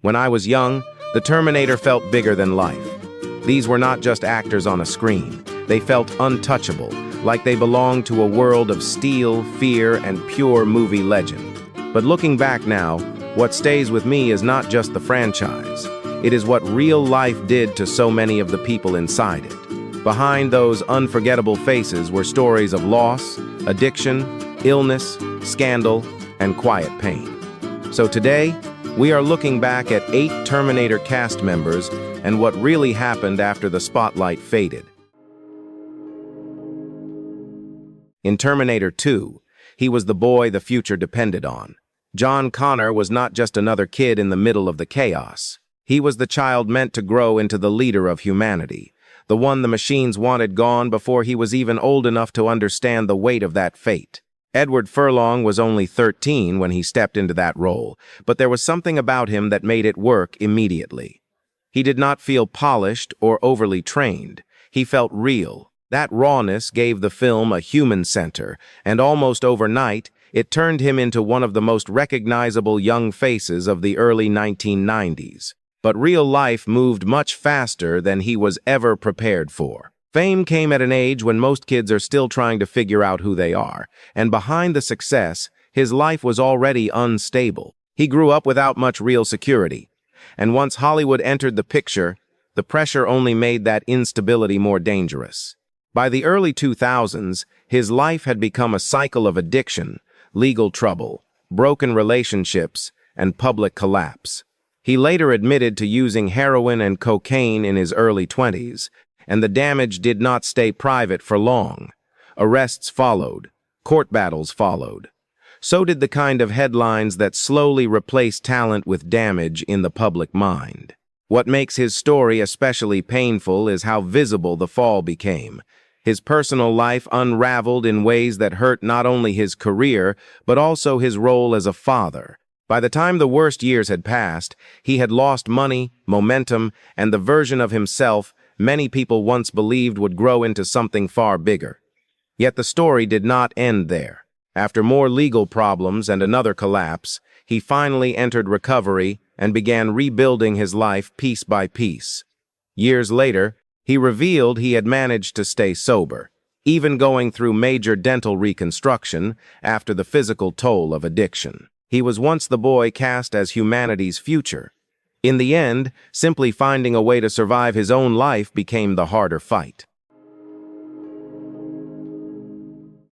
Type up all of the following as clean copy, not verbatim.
When I was young, the Terminator felt bigger than life. These were not just actors on a screen. They felt untouchable, like they belonged to a world of steel, fear, and pure movie legend. But looking back now, what stays with me is not just the franchise. It is what real life did to so many of the people inside it. Behind those unforgettable faces were stories of loss, addiction, illness, scandal, and quiet pain. So today, we are looking back at 8 Terminator cast members and what really happened after the spotlight faded. In Terminator 2, he was the boy the future depended on. John Connor was not just another kid in the middle of the chaos. He was the child meant to grow into the leader of humanity, the one the machines wanted gone before he was even old enough to understand the weight of that fate. Edward Furlong was only 13 when he stepped into that role, but there was something about him that made it work immediately. He did not feel polished or overly trained. He felt real. That rawness gave the film a human center, and almost overnight, it turned him into one of the most recognizable young faces of the early 1990s. But real life moved much faster than he was ever prepared for. Fame came at an age when most kids are still trying to figure out who they are, and behind the success, his life was already unstable. He grew up without much real security, and once Hollywood entered the picture, the pressure only made that instability more dangerous. By the early 2000s, his life had become a cycle of addiction, legal trouble, broken relationships, and public collapse. He later admitted to using heroin and cocaine in his early 20s, and the damage did not stay private for long. Arrests followed. Court battles followed. So did the kind of headlines that slowly replace talent with damage in the public mind. What makes his story especially painful is how visible the fall became. His personal life unraveled in ways that hurt not only his career, but also his role as a father. By the time the worst years had passed, he had lost money, momentum, and the version of himself many people once believed would grow into something far bigger. Yet the story did not end there. After more legal problems and another collapse, he finally entered recovery and began rebuilding his life piece by piece. Years later, he revealed he had managed to stay sober, even going through major dental reconstruction after the physical toll of addiction. He was once the boy cast as humanity's future. In the end, simply finding a way to survive his own life became the harder fight.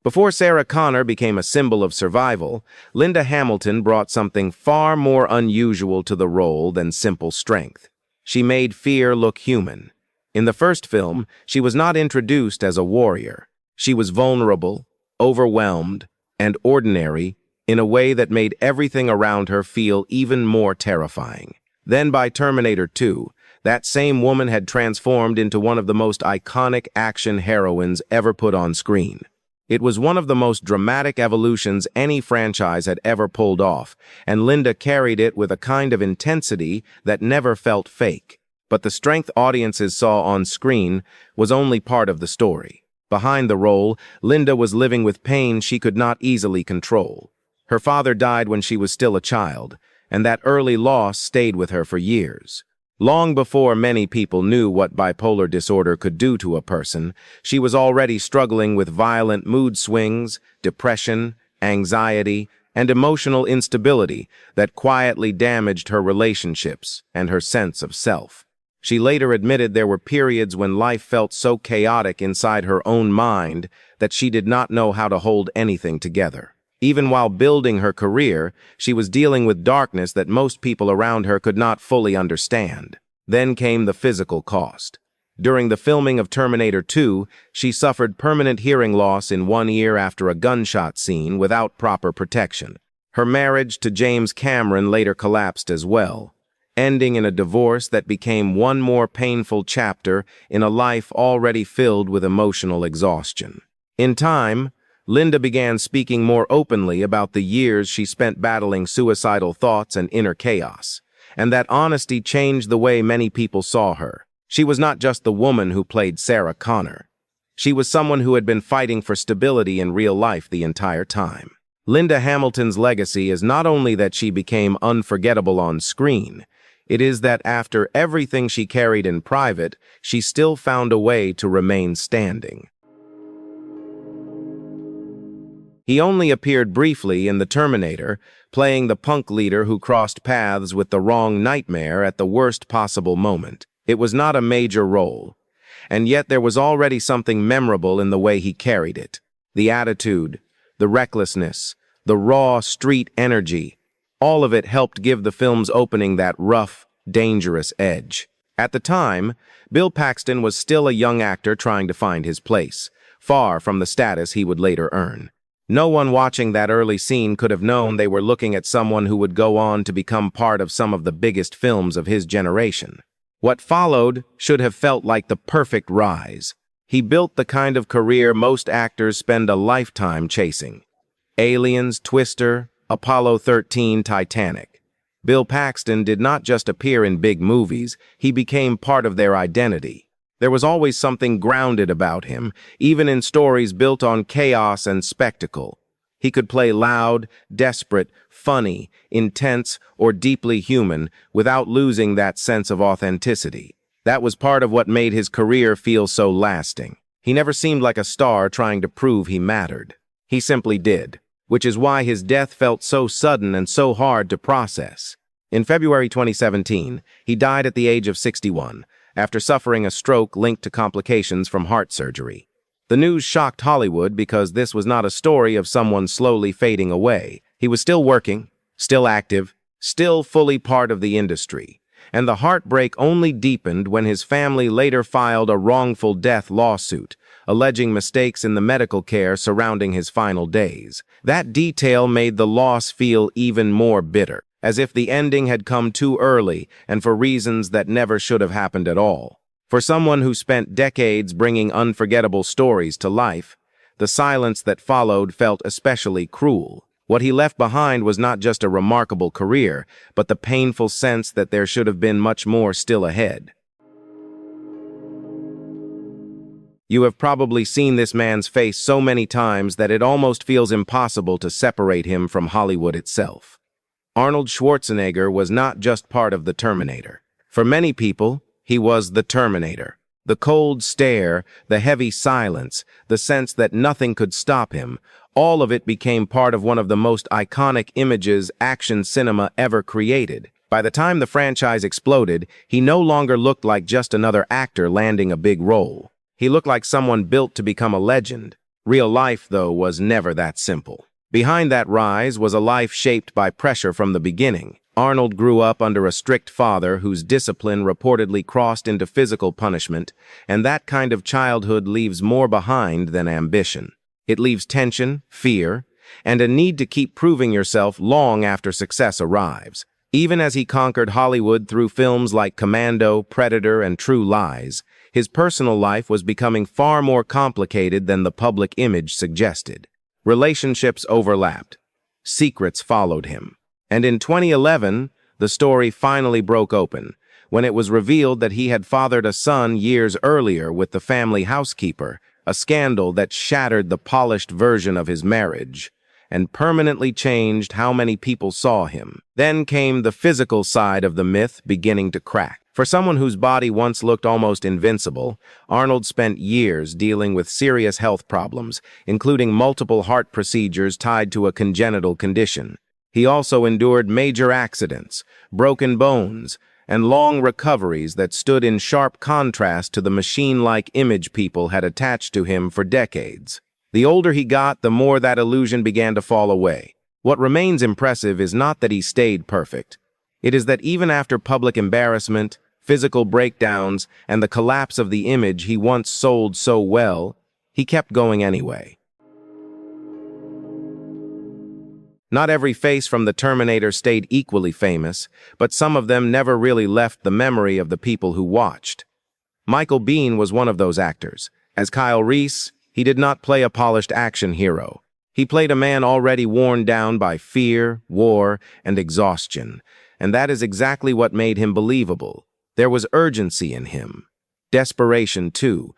Before Sarah Connor became a symbol of survival, Linda Hamilton brought something far more unusual to the role than simple strength. She made fear look human. In the first film, she was not introduced as a warrior. She was vulnerable, overwhelmed, and ordinary in a way that made everything around her feel even more terrifying. Then by Terminator 2, that same woman had transformed into one of the most iconic action heroines ever put on screen. It was one of the most dramatic evolutions any franchise had ever pulled off, and Linda carried it with a kind of intensity that never felt fake. But the strength audiences saw on screen was only part of the story. Behind the role, Linda was living with pain she could not easily control. Her father died when she was still a child, and that early loss stayed with her for years. Long before many people knew what bipolar disorder could do to a person, she was already struggling with violent mood swings, depression, anxiety, and emotional instability that quietly damaged her relationships and her sense of self. She later admitted there were periods when life felt so chaotic inside her own mind that she did not know how to hold anything together. Even while building her career, she was dealing with darkness that most people around her could not fully understand. Then came the physical cost. During the filming of Terminator 2, she suffered permanent hearing loss in one ear after a gunshot scene without proper protection. Her marriage to James Cameron later collapsed as well, ending in a divorce that became one more painful chapter in a life already filled with emotional exhaustion. In time, Linda began speaking more openly about the years she spent battling suicidal thoughts and inner chaos, and that honesty changed the way many people saw her. She was not just the woman who played Sarah Connor. She was someone who had been fighting for stability in real life the entire time. Linda Hamilton's legacy is not only that she became unforgettable on screen, It is that after everything she carried in private, she still found a way to remain standing. He only appeared briefly in The Terminator, playing the punk leader who crossed paths with the wrong nightmare at the worst possible moment. It was not a major role, and yet there was already something memorable in the way he carried it. The attitude, the recklessness, the raw street energy, all of it helped give the film's opening that rough, dangerous edge. At the time, Bill Paxton was still a young actor trying to find his place, far from the status he would later earn. No one watching that early scene could have known they were looking at someone who would go on to become part of some of the biggest films of his generation. What followed should have felt like the perfect rise. He built the kind of career most actors spend a lifetime chasing. Aliens, Twister, Apollo 13, Titanic. Bill Paxton did not just appear in big movies, he became part of their identity. There was always something grounded about him, even in stories built on chaos and spectacle. He could play loud, desperate, funny, intense, or deeply human without losing that sense of authenticity. That was part of what made his career feel so lasting. He never seemed like a star trying to prove he mattered. He simply did, which is why his death felt so sudden and so hard to process. In February 2017, he died at the age of 61, after suffering a stroke linked to complications from heart surgery. The news shocked Hollywood because this was not a story of someone slowly fading away. He was still working, still active, still fully part of the industry. And the heartbreak only deepened when his family later filed a wrongful death lawsuit, alleging mistakes in the medical care surrounding his final days. That detail made the loss feel even more bitter, as if the ending had come too early and for reasons that never should have happened at all. For someone who spent decades bringing unforgettable stories to life, the silence that followed felt especially cruel. What he left behind was not just a remarkable career, but the painful sense that there should have been much more still ahead. You have probably seen this man's face so many times that it almost feels impossible to separate him from Hollywood itself. Arnold Schwarzenegger was not just part of The Terminator. For many people, he was the Terminator. The cold stare, the heavy silence, the sense that nothing could stop him, all of it became part of one of the most iconic images action cinema ever created. By the time the franchise exploded, he no longer looked like just another actor landing a big role. He looked like someone built to become a legend. Real life, though, was never that simple. Behind that rise was a life shaped by pressure from the beginning. Arnold grew up under a strict father whose discipline reportedly crossed into physical punishment, and that kind of childhood leaves more behind than ambition. It leaves tension, fear, and a need to keep proving yourself long after success arrives. Even as he conquered Hollywood through films like Commando, Predator, and True Lies, his personal life was becoming far more complicated than the public image suggested. Relationships overlapped. Secrets followed him. And in 2011, the story finally broke open, when it was revealed that he had fathered a son years earlier with the family housekeeper, a scandal that shattered the polished version of his marriage and permanently changed how many people saw him. Then came the physical side of the myth beginning to crack. For someone whose body once looked almost invincible, Arnold spent years dealing with serious health problems, including multiple heart procedures tied to a congenital condition. He also endured major accidents, broken bones, and long recoveries that stood in sharp contrast to the machine-like image people had attached to him for decades. The older he got, the more that illusion began to fall away. What remains impressive is not that he stayed perfect. It is that even after public embarrassment, physical breakdowns, and the collapse of the image he once sold so well, he kept going anyway. Not every face from The Terminator stayed equally famous, but some of them never really left the memory of the people who watched. Michael Biehn was one of those actors. As Kyle Reese, he did not play a polished action hero. He played a man already worn down by fear, war, and exhaustion, and that is exactly what made him believable. There was urgency in him. Desperation, too.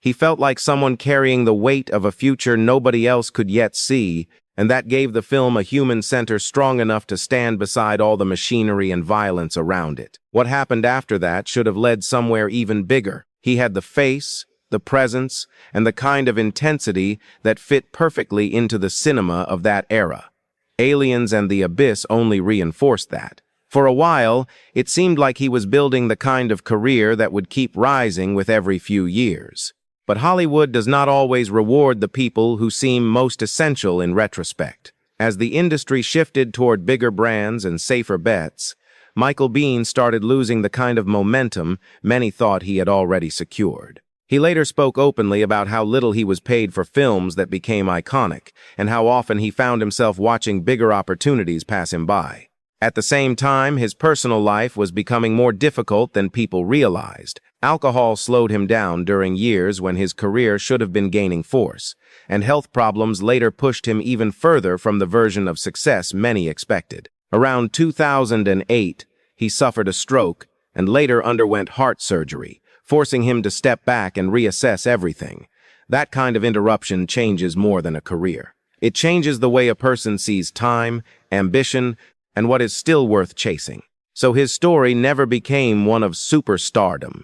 He felt like someone carrying the weight of a future nobody else could yet see, and that gave the film a human center strong enough to stand beside all the machinery and violence around it. What happened after that should have led somewhere even bigger. He had the face, the presence, and the kind of intensity that fit perfectly into the cinema of that era. Aliens and the Abyss only reinforced that. For a while, it seemed like he was building the kind of career that would keep rising with every few years. But Hollywood does not always reward the people who seem most essential in retrospect. As the industry shifted toward bigger brands and safer bets, Michael Biehn started losing the kind of momentum many thought he had already secured. He later spoke openly about how little he was paid for films that became iconic, and how often he found himself watching bigger opportunities pass him by. At the same time, his personal life was becoming more difficult than people realized. Alcohol slowed him down during years when his career should have been gaining force, and health problems later pushed him even further from the version of success many expected. Around 2008, he suffered a stroke and later underwent heart surgery, forcing him to step back and reassess everything. That kind of interruption changes more than a career. It changes the way a person sees time, ambition, and what is still worth chasing. So his story never became one of superstardom.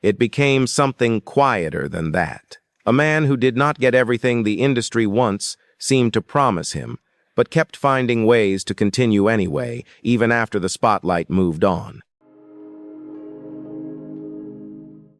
It became something quieter than that. A man who did not get everything the industry once seemed to promise him, but kept finding ways to continue anyway, even after the spotlight moved on.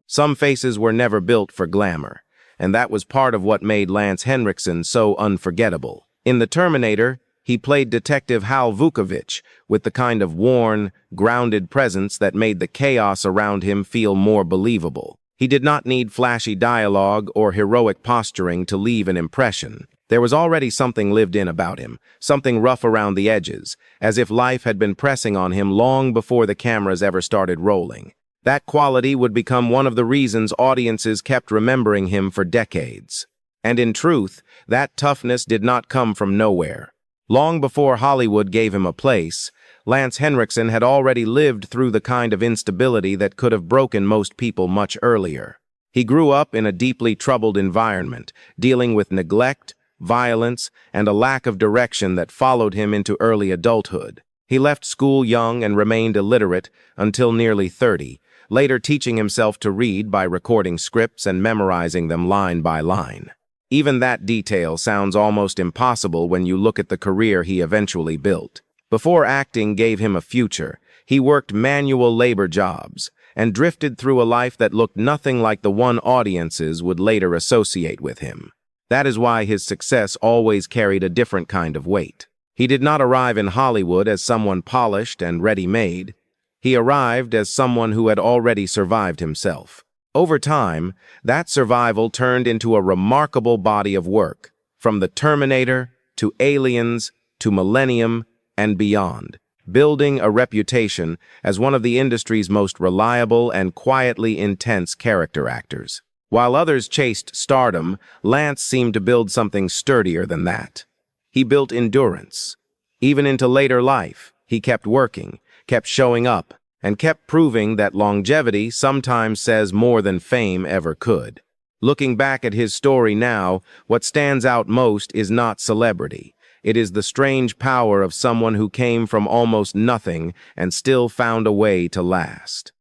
Some faces were never built for glamour, and that was part of what made Lance Henriksen so unforgettable. In The Terminator, he played Detective Hal Vukovich with the kind of worn, grounded presence that made the chaos around him feel more believable. He did not need flashy dialogue or heroic posturing to leave an impression. There was already something lived in about him, something rough around the edges, as if life had been pressing on him long before the cameras ever started rolling. That quality would become one of the reasons audiences kept remembering him for decades. And in truth, that toughness did not come from nowhere. Long before Hollywood gave him a place, Lance Henriksen had already lived through the kind of instability that could have broken most people much earlier. He grew up in a deeply troubled environment, dealing with neglect, violence, and a lack of direction that followed him into early adulthood. He left school young and remained illiterate until nearly 30, later teaching himself to read by recording scripts and memorizing them line by line. Even that detail sounds almost impossible when you look at the career he eventually built. Before acting gave him a future, he worked manual labor jobs and drifted through a life that looked nothing like the one audiences would later associate with him. That is why his success always carried a different kind of weight. He did not arrive in Hollywood as someone polished and ready-made. He arrived as someone who had already survived himself. Over time, that survival turned into a remarkable body of work, from The Terminator to Aliens to Millennium and beyond, building a reputation as one of the industry's most reliable and quietly intense character actors. While others chased stardom, Lance seemed to build something sturdier than that. He built endurance. Even into later life, he kept working, kept showing up, and kept proving that longevity sometimes says more than fame ever could. Looking back at his story now, what stands out most is not celebrity. It is the strange power of someone who came from almost nothing and still found a way to last.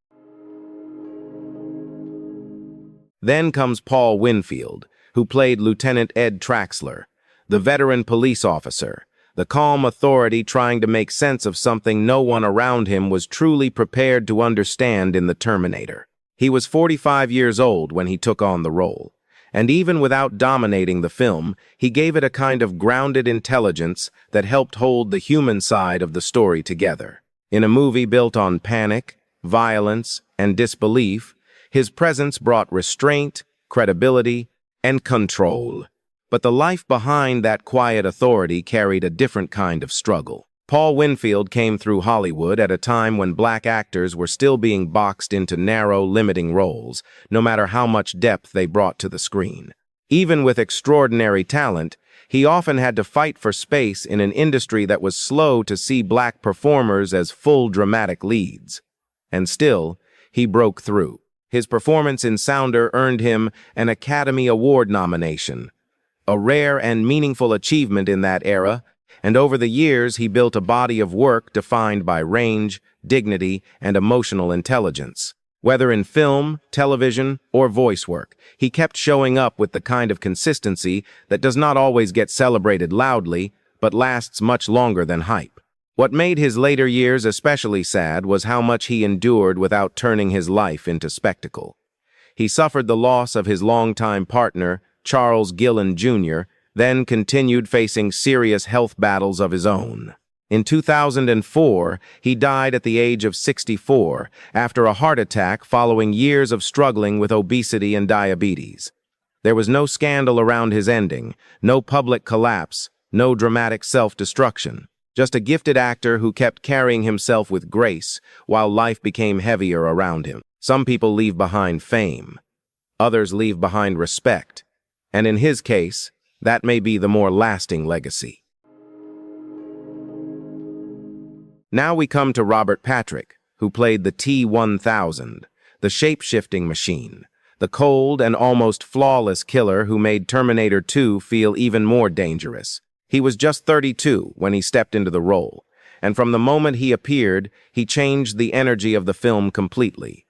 Then comes Paul Winfield, who played Lieutenant Ed Traxler, the veteran police officer, the calm authority trying to make sense of something no one around him was truly prepared to understand in The Terminator. He was 45 years old when he took on the role, and even without dominating the film, he gave it a kind of grounded intelligence that helped hold the human side of the story together. In a movie built on panic, violence, and disbelief, his presence brought restraint, credibility, and control. But the life behind that quiet authority carried a different kind of struggle. Paul Winfield came through Hollywood at a time when black actors were still being boxed into narrow, limiting roles, no matter how much depth they brought to the screen. Even with extraordinary talent, he often had to fight for space in an industry that was slow to see black performers as full dramatic leads. And still, he broke through. His performance in Sounder earned him an Academy Award nomination, a rare and meaningful achievement in that era, and over the years he built a body of work defined by range, dignity, and emotional intelligence. Whether in film, television, or voice work, he kept showing up with the kind of consistency that does not always get celebrated loudly, but lasts much longer than hype. What made his later years especially sad was how much he endured without turning his life into spectacle. He suffered the loss of his longtime partner, Charles Gillen Jr., then continued facing serious health battles of his own. In 2004, he died at the age of 64 after a heart attack following years of struggling with obesity and diabetes. There was no scandal around his ending, no public collapse, no dramatic self-destruction. Just a gifted actor who kept carrying himself with grace while life became heavier around him. Some people leave behind fame. Others leave behind respect. And in his case, that may be the more lasting legacy. Now we come to Robert Patrick, who played the T-1000, the shape-shifting machine, the cold and almost flawless killer who made Terminator 2 feel even more dangerous. He was just 32 when he stepped into the role, and from the moment he appeared, he changed the energy of the film completely.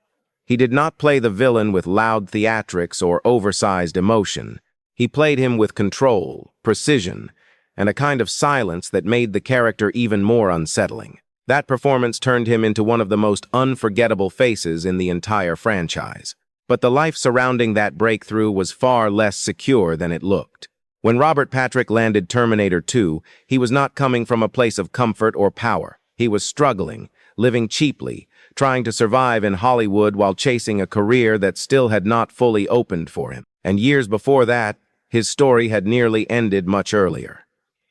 He did not play the villain with loud theatrics or oversized emotion. He played him with control, precision, and a kind of silence that made the character even more unsettling. That performance turned him into one of the most unforgettable faces in the entire franchise. But the life surrounding that breakthrough was far less secure than it looked. When Robert Patrick landed Terminator 2, he was not coming from a place of comfort or power. He was struggling, living cheaply, trying to survive in Hollywood while chasing a career that still had not fully opened for him. And years before that, his story had nearly ended much earlier.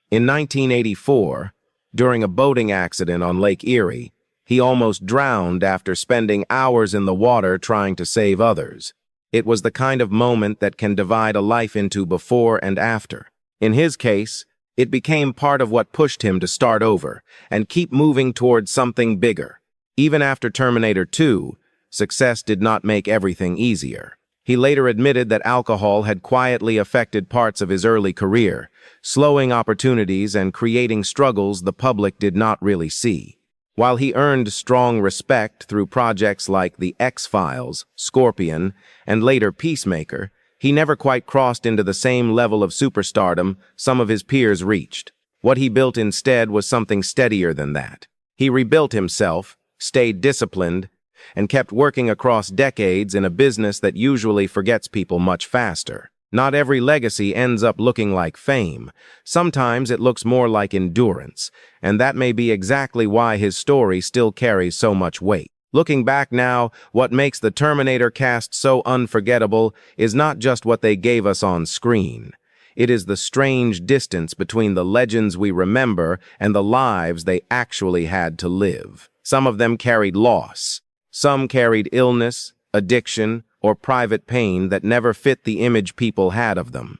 In 1984, during a boating accident on Lake Erie, he almost drowned after spending hours in the water trying to save others. It was the kind of moment that can divide a life into before and after. In his case, it became part of what pushed him to start over and keep moving towards something bigger. Even after Terminator 2, success did not make everything easier. He later admitted that alcohol had quietly affected parts of his early career, slowing opportunities and creating struggles the public did not really see. While he earned strong respect through projects like The X-Files, Scorpion, and later Peacemaker, he never quite crossed into the same level of superstardom some of his peers reached. What he built instead was something steadier than that. He rebuilt himself, stayed disciplined, and kept working across decades in a business that usually forgets people much faster. Not every legacy ends up looking like fame. Sometimes it looks more like endurance, and that may be exactly why his story still carries so much weight. Looking back now, what makes the Terminator cast so unforgettable is not just what they gave us on screen. It is the strange distance between the legends we remember and the lives they actually had to live. Some of them carried loss. Some carried illness, addiction, or private pain that never fit the image people had of them.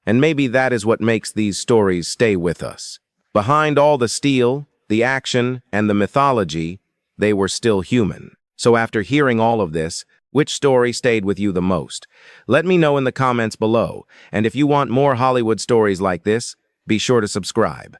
And maybe that is what makes these stories stay with us. Behind all the steel, the action, and the mythology, they were still human. So after hearing all of this, which story stayed with you the most? Let me know in the comments below. And if you want more Hollywood stories like this, be sure to subscribe.